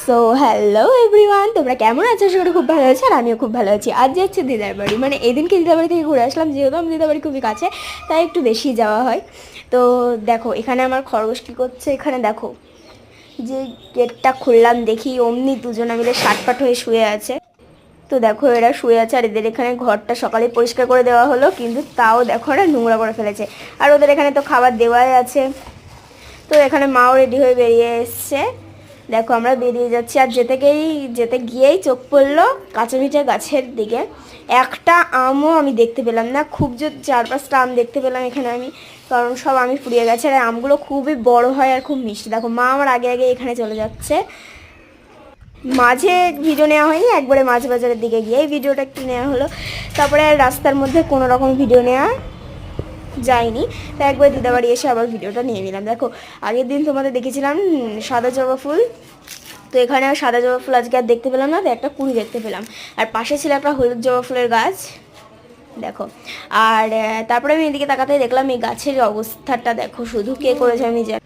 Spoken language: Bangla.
সো হ্যালো এভরিওয়ান, তোমরা কেমন আছো? আশা করি খুব ভালো আছো, আর আমিও খুব ভালো আছি। আজ যাচ্ছি দিদার বাড়ি, মানে এদিনকে দিদার বাড়ি থেকে ঘুরে আসলাম, যেহেতু আমার দিদার বাড়ি খুবই কাছে, তাই একটু বেশি যাওয়া হয়। তো দেখো এখানে আমার খরগোশ কী করছে, এখানে দেখো যে গেটটা খুললাম, দেখি অমনি দুজনে মিলে সাটপাট হয়ে শুয়ে আছে। তো দেখো এরা শুয়ে আছে, আর এদের এখানে ঘরটা সকালে পরিষ্কার করে দেওয়া হলো, কিন্তু তাও দেখো এরা নোংরা করে ফেলেছে। আর ওদের এখানে তো খাবার দেওয়াই আছে। তো এখানে মাও রেডি হয়ে বেরিয়ে এসছে। দেখো আমরা বেরিয়ে যাচ্ছি, আর যেতে গিয়েই চোখ পড়লো কাঁচা মিঠে গাছের দিকে। একটা আমও আমি দেখতে পেলাম না, খুব জোর 4-5টা আম দেখতে পেলাম এখানে আমি, কারণ সব আমি ফুরিয়ে গেছে। আর আমগুলো খুবই বড় হয় আর খুব মিষ্টি। দেখো মা আমার আগে আগে এখানে চলে যাচ্ছে। মাঝে ভিডিও নেওয়া হয়নি, একবারে মাছ বাজারের দিকে গিয়ে এই ভিডিওটা একটু নেওয়া হলো। তারপরে রাস্তার মধ্যে কোনো রকম ভিডিও নেওয়া যাইনি, তাই একবার দিদাবাড়ি এসে আবার ভিডিওটা নিয়ে নিলাম। দেখো আগের দিন তোমাদের দেখেছিলাম সাদা জবা ফুল, তো এখানে সাদা জবা ফুল আজকে আর দেখতে পেলাম না, তো একটা কুড়ি দেখতে পেলাম। আর পাশে ছিল একটা হলুদ জবা ফুলের গাছ, দেখো। আর তারপরে আমি এদিকে তাকাতেই দেখলাম এই গাছের অবস্থাটা দেখো, শুধু কে করেছে আমি জানি।